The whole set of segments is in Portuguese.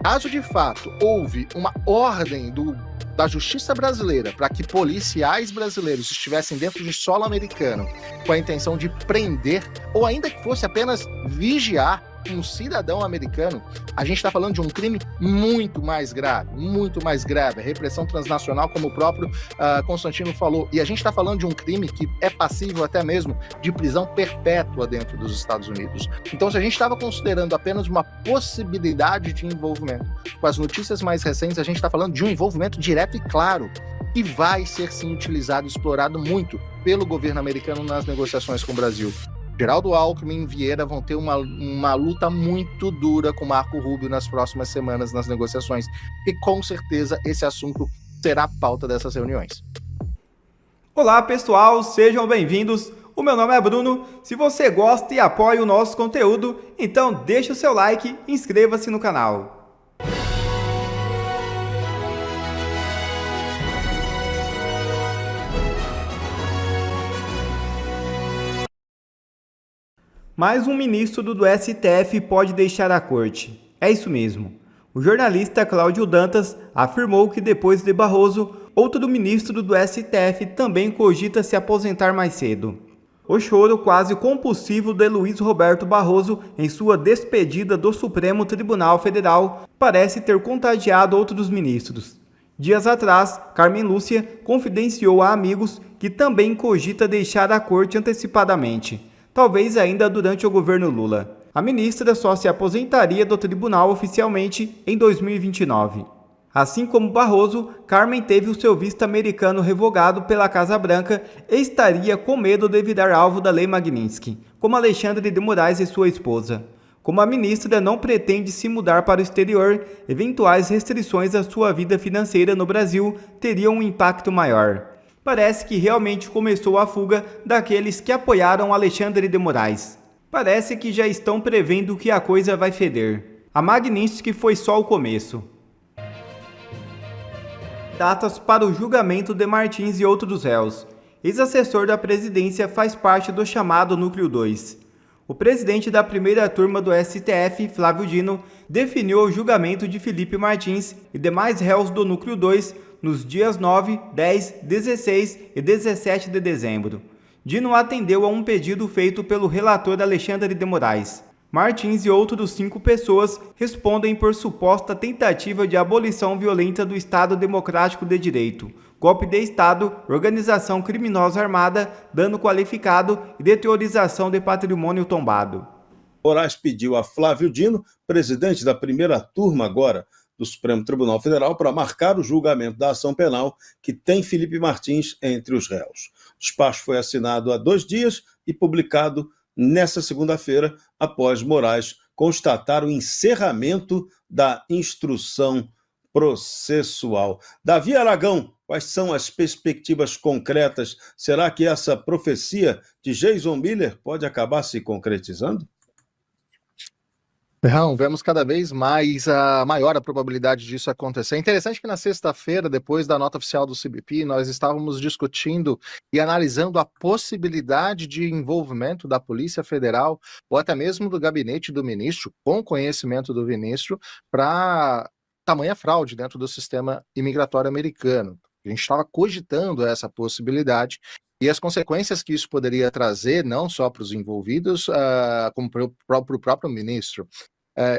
Caso de fato houve uma ordem da justiça brasileira para que policiais brasileiros estivessem dentro de solo americano com a intenção de prender, ou ainda que fosse apenas vigiar um cidadão americano, a gente está falando de um crime muito mais grave, a repressão transnacional, como o próprio Constantino falou, e a gente está falando de um crime que é passível até mesmo de prisão perpétua dentro dos Estados Unidos. Então, se a gente estava considerando apenas uma possibilidade de envolvimento, com as notícias mais recentes, a gente está falando de um envolvimento direto e claro, que vai ser sim utilizado e explorado muito pelo governo americano nas negociações com o Brasil. Geraldo Alckmin e Vieira vão ter uma luta muito dura com Marco Rubio nas próximas semanas nas negociações, e com certeza esse assunto será a pauta dessas reuniões. Olá pessoal, sejam bem-vindos. O meu nome é Bruno. Se você gosta e apoia o nosso conteúdo, então deixe o seu like e inscreva-se no canal. Mais um ministro do STF pode deixar a corte. É isso mesmo. O jornalista Cláudio Dantas afirmou que depois de Barroso, outro ministro do STF também cogita se aposentar mais cedo. O choro quase compulsivo de Luiz Roberto Barroso em sua despedida do Supremo Tribunal Federal parece ter contagiado outros ministros. Dias atrás, Carmen Lúcia confidenciou a amigos que também cogita deixar a corte antecipadamente, talvez ainda durante o governo Lula. A ministra só se aposentaria do tribunal oficialmente em 2029. Assim como Barroso, Carmen teve o seu visto americano revogado pela Casa Branca e estaria com medo de virar alvo da Lei Magnitsky, como Alexandre de Moraes e sua esposa. Como a ministra não pretende se mudar para o exterior, eventuais restrições à sua vida financeira no Brasil teriam um impacto maior. Parece que realmente começou a fuga daqueles que apoiaram Alexandre de Moraes. Parece que já estão prevendo que a coisa vai feder. A Magnitsky foi só o começo. Datas para o julgamento de Martins e outros réus. Ex-assessor da presidência faz parte do chamado Núcleo 2. O presidente da primeira turma do STF, Flávio Dino, definiu o julgamento de Felipe Martins e demais réus do Núcleo 2 nos dias 9, 10, 16 e 17 de dezembro. Dino atendeu a um pedido feito pelo relator Alexandre de Moraes. Martins e outros 5 pessoas respondem por suposta tentativa de abolição violenta do Estado Democrático de Direito, golpe de Estado, organização criminosa armada, dano qualificado e deteriorização de patrimônio tombado. Moraes pediu a Flávio Dino, presidente da primeira turma agora do Supremo Tribunal Federal, para marcar o julgamento da ação penal que tem Felipe Martins entre os réus. O despacho foi assinado há 2 dias e publicado nesta segunda-feira, após Moraes constatar o encerramento da instrução processual. Davi Aragão, quais são as perspectivas concretas? Será que essa profecia de Jason Miller pode acabar se concretizando? Não, vemos cada vez mais maior a probabilidade disso acontecer. É interessante que na sexta-feira, depois da nota oficial do CBP, nós estávamos discutindo e analisando a possibilidade de envolvimento da Polícia Federal ou até mesmo do gabinete do ministro, com conhecimento do ministro, para tamanha fraude dentro do sistema imigratório americano. A gente estava cogitando essa possibilidade e as consequências que isso poderia trazer, não só para os envolvidos, como para o próprio ministro.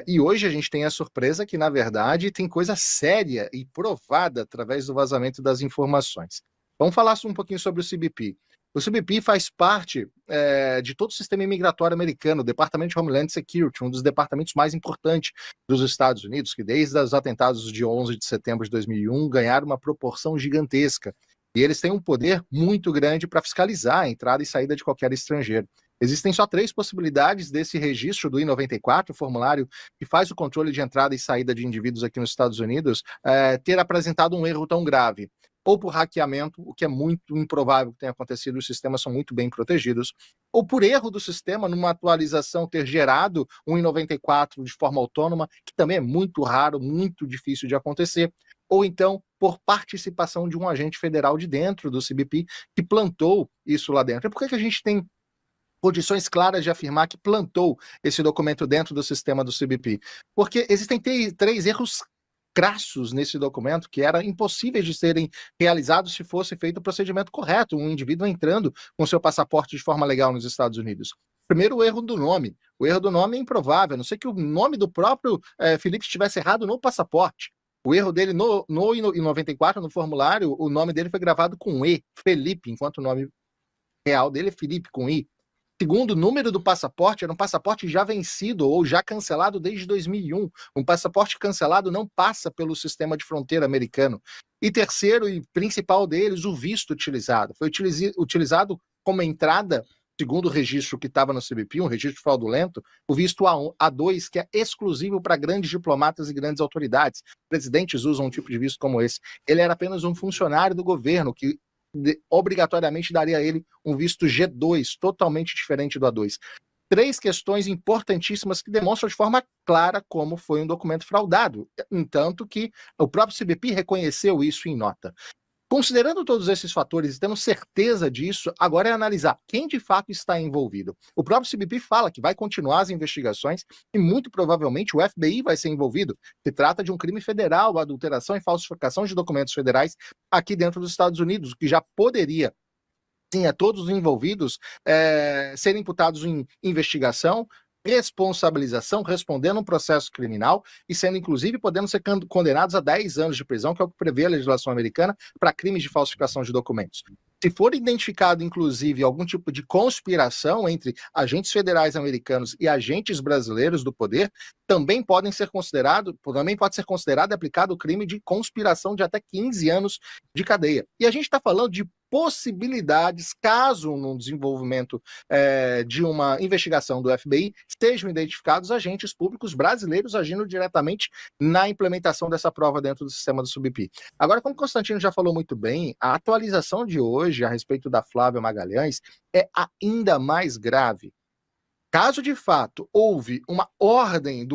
E hoje a gente tem a surpresa que, na verdade, tem coisa séria e provada através do vazamento das informações. Vamos falar um pouquinho sobre o CBP. O CBP faz parte de todo o sistema imigratório americano, o Departamento de Homeland Security, um dos departamentos mais importantes dos Estados Unidos, que desde os atentados de 11 de setembro de 2001 ganharam uma proporção gigantesca. E eles têm um poder muito grande para fiscalizar a entrada e saída de qualquer estrangeiro. Existem só 3 possibilidades desse registro do I-94, o formulário que faz o controle de entrada e saída de indivíduos aqui nos Estados Unidos, ter apresentado um erro tão grave. Ou por hackeamento, o que é muito improvável que tenha acontecido, os sistemas são muito bem protegidos, ou por erro do sistema, numa atualização, ter gerado um I-94 de forma autônoma, que também é muito raro, muito difícil de acontecer, ou então por participação de um agente federal de dentro do CBP que plantou isso lá dentro. E por que a gente tem condições claras de afirmar que plantou esse documento dentro do sistema do CBP. Porque existem três erros crassos nesse documento que eram impossíveis de serem realizados se fosse feito o procedimento correto, um indivíduo entrando com seu passaporte de forma legal nos Estados Unidos. Primeiro, o erro do nome. O erro do nome é improvável, a não ser que o nome do próprio Felipe estivesse errado no passaporte. O erro dele em 94, no formulário, o nome dele foi gravado com E, Felipe, enquanto o nome real dele é Felipe, com I. Segundo, o número do passaporte era um passaporte já vencido ou já cancelado desde 2001. Um passaporte cancelado não passa pelo sistema de fronteira americano. E terceiro e principal deles, o visto utilizado. Foi utilizado como entrada, segundo o registro que estava no CBP, um registro fraudulento, o visto A2, que é exclusivo para grandes diplomatas e grandes autoridades. Presidentes usam um tipo de visto como esse. Ele era apenas um funcionário do governo que obrigatoriamente daria a ele um visto G2, totalmente diferente do A2. Três questões importantíssimas que demonstram de forma clara como foi um documento fraudado, entanto que o próprio CBP reconheceu isso em nota. Considerando todos esses fatores e tendo certeza disso, agora é analisar quem de fato está envolvido. O próprio CBP fala que vai continuar as investigações e muito provavelmente o FBI vai ser envolvido. Se trata de um crime federal, adulteração e falsificação de documentos federais aqui dentro dos Estados Unidos, que já poderia, sim, a todos os envolvidos serem imputados em investigação, responsabilização, respondendo um processo criminal e sendo, inclusive, podendo ser condenados a 10 anos de prisão, que é o que prevê a legislação americana para crimes de falsificação de documentos. Se for identificado, inclusive, algum tipo de conspiração entre agentes federais americanos e agentes brasileiros do poder, também pode ser considerado e aplicado o crime de conspiração de até 15 anos de cadeia. E a gente está falando de possibilidades, caso no desenvolvimento de uma investigação do FBI, estejam identificados agentes públicos brasileiros agindo diretamente na implementação dessa prova dentro do sistema do CBP. Agora, como o Constantino já falou muito bem, a atualização de hoje a respeito da Flávia Magalhães é ainda mais grave. Caso de fato houve uma ordem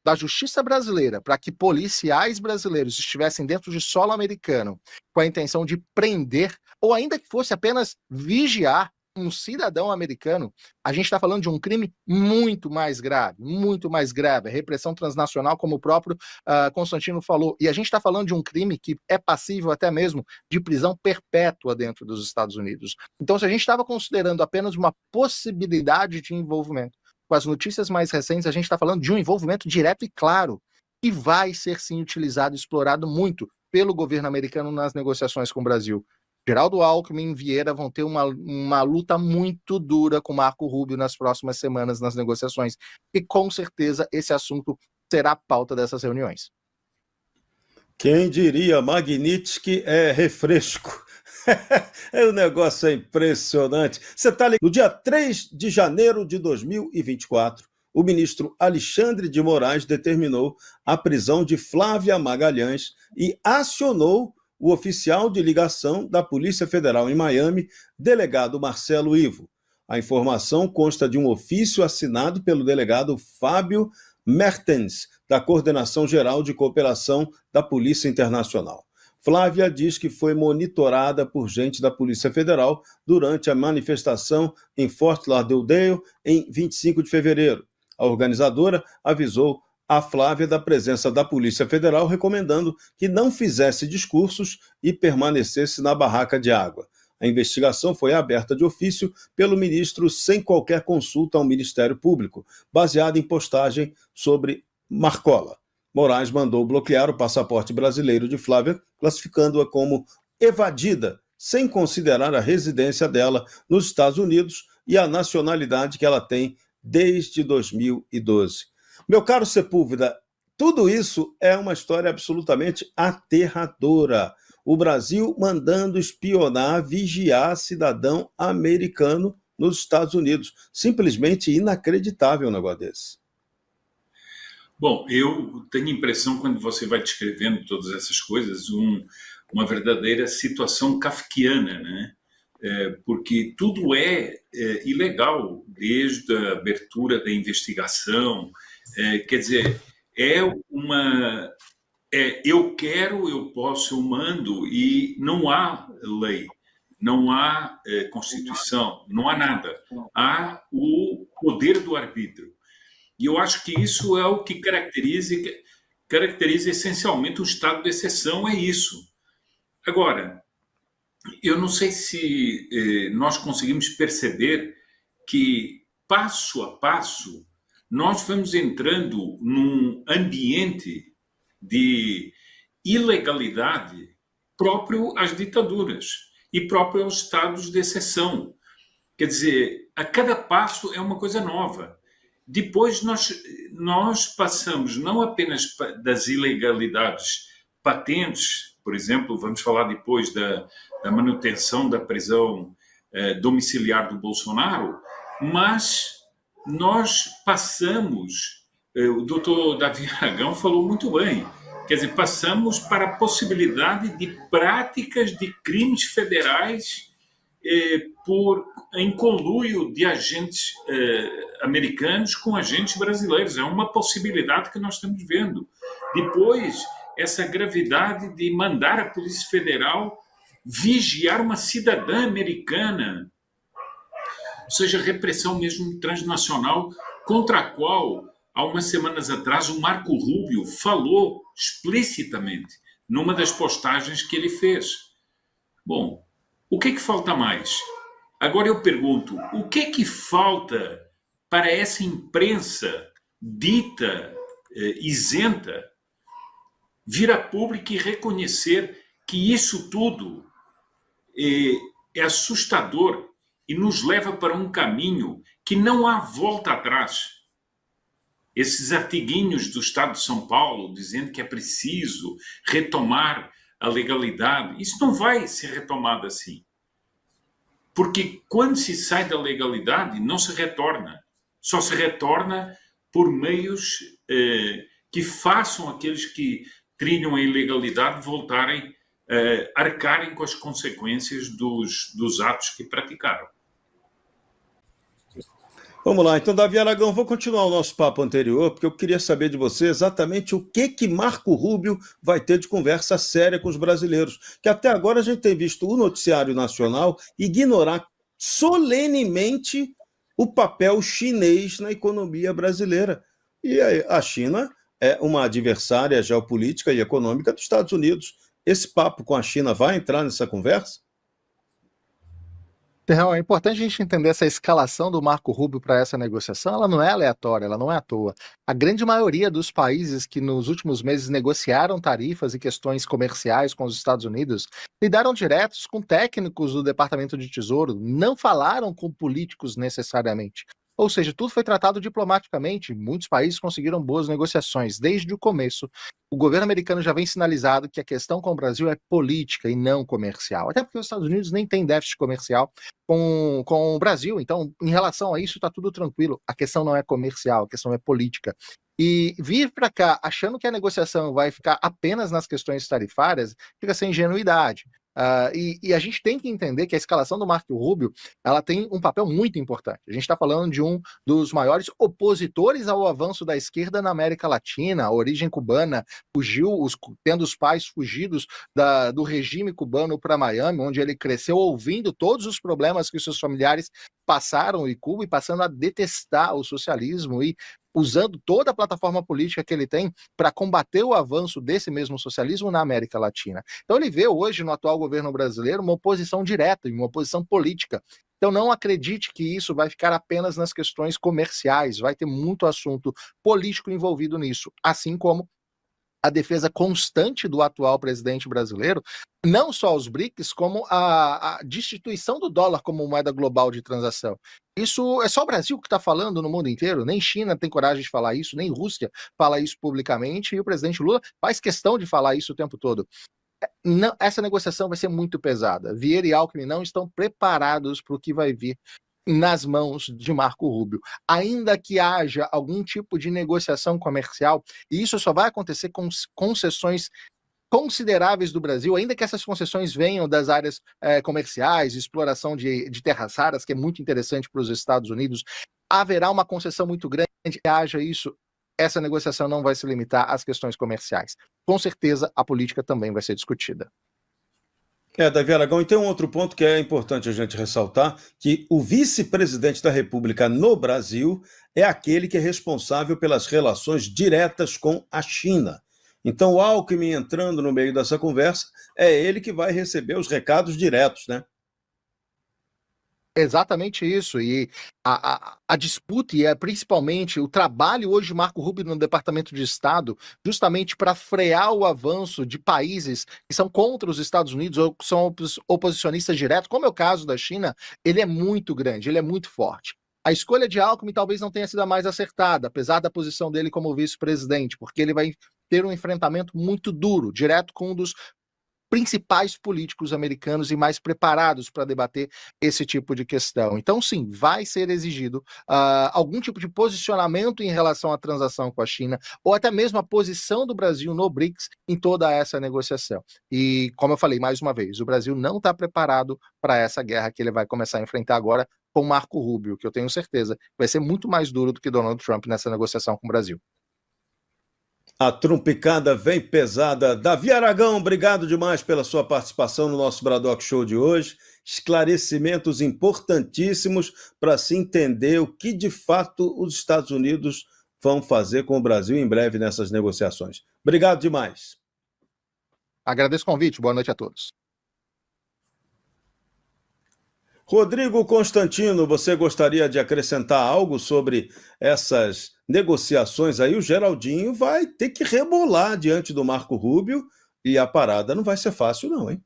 da justiça brasileira para que policiais brasileiros estivessem dentro de solo americano com a intenção de prender, ou ainda que fosse apenas vigiar um cidadão americano, a gente está falando de um crime muito mais grave, a repressão transnacional, como o próprio Constantino falou, e a gente está falando de um crime que é passível até mesmo de prisão perpétua dentro dos Estados Unidos. Então, se a gente estava considerando apenas uma possibilidade de envolvimento, com as notícias mais recentes, a gente está falando de um envolvimento direto e claro, que vai ser sim utilizado e explorado muito pelo governo americano nas negociações com o Brasil. Geraldo Alckmin e Vieira vão ter uma luta muito dura com Marco Rubio nas próximas semanas nas negociações, e com certeza esse assunto será a pauta dessas reuniões. Quem diria, Magnitsky é refresco. O negócio é impressionante. Você está ligado? No dia 3 de janeiro de 2024, o ministro Alexandre de Moraes determinou a prisão de Flávia Magalhães e acionou o oficial de ligação da Polícia Federal em Miami, delegado Marcelo Ivo. A informação consta de um ofício assinado pelo delegado Fábio Mertens, da Coordenação Geral de Cooperação da Polícia Internacional. Flávia diz que foi monitorada por gente da Polícia Federal durante a manifestação em Fort Lauderdale em 25 de fevereiro. A organizadora avisou a Flávia da presença da Polícia Federal, recomendando que não fizesse discursos e permanecesse na barraca de água. A investigação foi aberta de ofício pelo ministro sem qualquer consulta ao Ministério Público, baseada em postagem sobre Marcola. Moraes mandou bloquear o passaporte brasileiro de Flávia, classificando-a como evadida, sem considerar a residência dela nos Estados Unidos e a nacionalidade que ela tem desde 2012. Meu caro Sepúlveda, tudo isso é uma história absolutamente aterradora. O Brasil mandando espionar, vigiar cidadão americano nos Estados Unidos. Simplesmente inacreditável um negócio desse. Bom, eu tenho a impressão, quando você vai descrevendo todas essas coisas, uma verdadeira situação kafkiana, né? Porque tudo é ilegal, desde a abertura da investigação. Quer dizer, eu quero, eu posso, eu mando, e não há lei. não há Constituição, não há nada. Há o poder do arbítrio. E eu acho que isso é o que caracteriza essencialmente o estado de exceção, é isso. Agora, eu não sei se nós conseguimos perceber que, passo a passo, nós vamos entrando num ambiente de ilegalidade próprio às ditaduras e próprio aos estados de exceção. Quer dizer, a cada passo é uma coisa nova. Depois nós passamos não apenas das ilegalidades patentes, por exemplo, vamos falar depois da manutenção da prisão domiciliar do Bolsonaro, mas nós passamos, o doutor Davi Aragão falou muito bem, quer dizer, passamos para a possibilidade de práticas de crimes federais em conluio de agentes americanos com agentes brasileiros. É uma possibilidade que nós estamos vendo. Depois, essa gravidade de mandar a Polícia Federal vigiar uma cidadã americana, ou seja, repressão mesmo transnacional, contra a qual, há umas semanas atrás, o Marco Rubio falou explicitamente numa das postagens que ele fez. Bom, o que falta mais? Agora eu pergunto, o que falta para essa imprensa dita isenta vir a público e reconhecer que isso tudo é assustador e nos leva para um caminho que não há volta atrás? Esses artiguinhos do Estado de São Paulo dizendo que é preciso retomar a legalidade, isso não vai ser retomado assim. Porque quando se sai da legalidade, não se retorna. Só se retorna por meios que façam aqueles que trilham a ilegalidade voltarem, arcarem com as consequências dos atos que praticaram. Vamos lá, então, Davi Aragão, vou continuar o nosso papo anterior, porque eu queria saber de você exatamente o que Marco Rubio vai ter de conversa séria com os brasileiros, que até agora a gente tem visto o noticiário nacional ignorar solenemente o papel chinês na economia brasileira. E a China é uma adversária geopolítica e econômica dos Estados Unidos. Esse papo com a China vai entrar nessa conversa? É importante a gente entender essa escalação do Marco Rubio para essa negociação. Ela não é aleatória, ela não é à toa. A grande maioria dos países que nos últimos meses negociaram tarifas e questões comerciais com os Estados Unidos lidaram diretos com técnicos do Departamento de Tesouro, não falaram com políticos necessariamente. Ou seja, tudo foi tratado diplomaticamente. Muitos países conseguiram boas negociações. Desde o começo, o governo americano já vem sinalizado que a questão com o Brasil é política e não comercial. Até porque os Estados Unidos nem têm déficit comercial com o Brasil. Então, em relação a isso, está tudo tranquilo. A questão não é comercial, a questão é política. E vir para cá achando que a negociação vai ficar apenas nas questões tarifárias, fica sem ingenuidade. E a gente tem que entender que a escalação do Marco Rubio ela tem um papel muito importante. A gente está falando de um dos maiores opositores ao avanço da esquerda na América Latina, a origem cubana, tendo os pais fugidos do regime cubano para Miami, onde ele cresceu ouvindo todos os problemas que os seus familiares passaram em Cuba e passando a detestar o socialismo e usando toda a plataforma política que ele tem para combater o avanço desse mesmo socialismo na América Latina. Então ele vê hoje no atual governo brasileiro uma oposição direta, uma oposição política. Então não acredite que isso vai ficar apenas nas questões comerciais, vai ter muito assunto político envolvido nisso, assim como a defesa constante do atual presidente brasileiro, não só os BRICS, como a destituição do dólar como moeda global de transação. Isso é só o Brasil que está falando no mundo inteiro, nem China tem coragem de falar isso, nem Rússia fala isso publicamente, e o presidente Lula faz questão de falar isso o tempo todo. Não, essa negociação vai ser muito pesada. Vieira e Alckmin não estão preparados para o que vai vir nas mãos de Marco Rubio. Ainda que haja algum tipo de negociação comercial, e isso só vai acontecer com concessões consideráveis do Brasil, ainda que essas concessões venham das áreas comerciais, exploração de terras raras, que é muito interessante para os Estados Unidos, haverá uma concessão muito grande, haja isso, essa negociação não vai se limitar às questões comerciais. Com certeza, a política também vai ser discutida. Davi Aragão, e tem um outro ponto que é importante a gente ressaltar, que o vice-presidente da República no Brasil é aquele que é responsável pelas relações diretas com a China. Então, o Alckmin entrando no meio dessa conversa, é ele que vai receber os recados diretos, né? Exatamente isso. E a disputa, e principalmente o trabalho hoje de Marco Rubio no Departamento de Estado, justamente para frear o avanço de países que são contra os Estados Unidos ou que são oposicionistas diretos, como é o caso da China, ele é muito grande, ele é muito forte. A escolha de Alckmin talvez não tenha sido a mais acertada, apesar da posição dele como vice-presidente, porque ele vai ter um enfrentamento muito duro, direto com um dos principais políticos americanos e mais preparados para debater esse tipo de questão. Então, sim, vai ser exigido algum tipo de posicionamento em relação à transação com a China, ou até mesmo a posição do Brasil no BRICS em toda essa negociação. E, como eu falei mais uma vez, o Brasil não está preparado para essa guerra que ele vai começar a enfrentar agora com Marco Rubio, que eu tenho certeza vai ser muito mais duro do que Donald Trump nessa negociação com o Brasil. A trumpicada vem pesada. Davi Aragão, obrigado demais pela sua participação no nosso Bradock Show de hoje. Esclarecimentos importantíssimos para se entender o que de fato os Estados Unidos vão fazer com o Brasil em breve nessas negociações. Obrigado demais. Agradeço o convite. Boa noite a todos. Rodrigo Constantino, você gostaria de acrescentar algo sobre essas negociações aí? O Geraldinho vai ter que rebolar diante do Marco Rubio e a parada não vai ser fácil não, hein?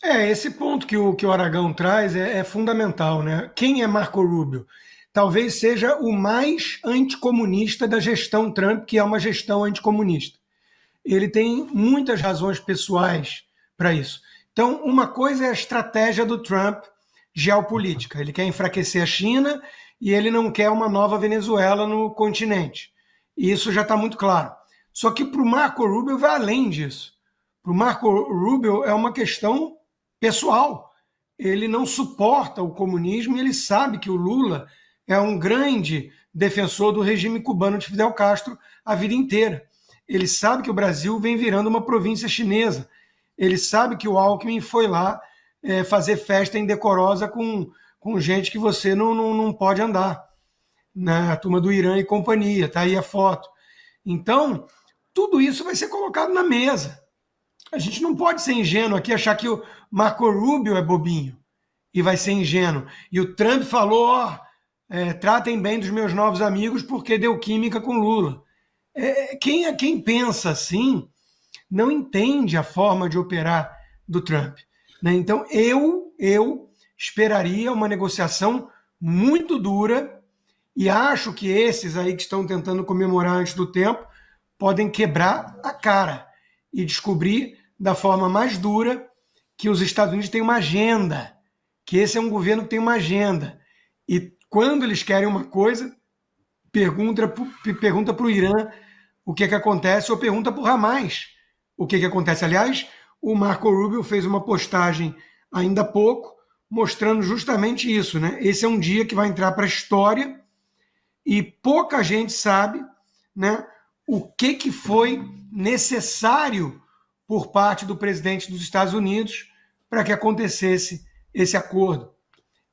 Esse ponto que o Aragão traz é fundamental, né? Quem é Marco Rubio? Talvez seja o mais anticomunista da gestão Trump, que é uma gestão anticomunista. Ele tem muitas razões pessoais para isso. Então, uma coisa é a estratégia do Trump geopolítica. Ele quer enfraquecer a China e ele não quer uma nova Venezuela no continente. E isso já está muito claro. Só que para o Marco Rubio vai além disso. Para o Marco Rubio é uma questão pessoal. Ele não suporta o comunismo e ele sabe que o Lula é um grande defensor do regime cubano de Fidel Castro a vida inteira. Ele sabe que o Brasil vem virando uma província chinesa. Ele sabe que o Alckmin foi lá fazer festa indecorosa com gente que você não pode andar. Né? A turma do Irã e companhia, tá aí a foto. Então, tudo isso vai ser colocado na mesa. A gente não pode ser ingênuo aqui, achar que o Marco Rubio é bobinho e vai ser ingênuo. E o Trump falou, tratem bem dos meus novos amigos porque deu química com Lula. Quem pensa assim não entende a forma de operar do Trump. Né? Então, eu esperaria uma negociação muito dura e acho que esses aí que estão tentando comemorar antes do tempo podem quebrar a cara e descobrir da forma mais dura que os Estados Unidos têm uma agenda, que esse é um governo que tem uma agenda. E quando eles querem uma coisa, pergunta para o Irã o que acontece, ou pergunta para o Hamas o que acontece. Aliás, o Marco Rubio fez uma postagem ainda há pouco, mostrando justamente isso. Né? Esse é um dia que vai entrar para a história e pouca gente sabe, né, o que foi necessário por parte do presidente dos Estados Unidos para que acontecesse esse acordo.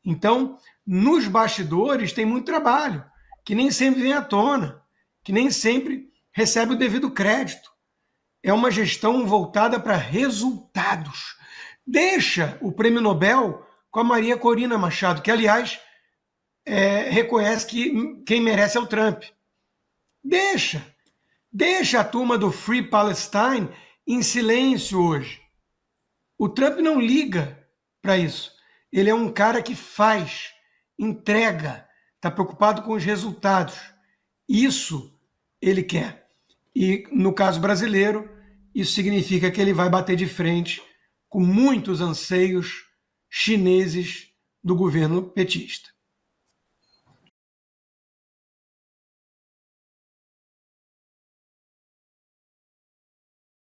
Então, nos bastidores tem muito trabalho, que nem sempre vem à tona, que nem sempre recebe o devido crédito. É uma gestão voltada para resultados. Deixa o prêmio Nobel com a Maria Corina Machado, que, aliás, reconhece que quem merece é o Trump. Deixa a turma do Free Palestine em silêncio hoje. O Trump não liga para isso. Ele é um cara que faz, entrega, está preocupado com os resultados. Isso ele quer. E, no caso brasileiro, isso significa que ele vai bater de frente com muitos anseios chineses do governo petista.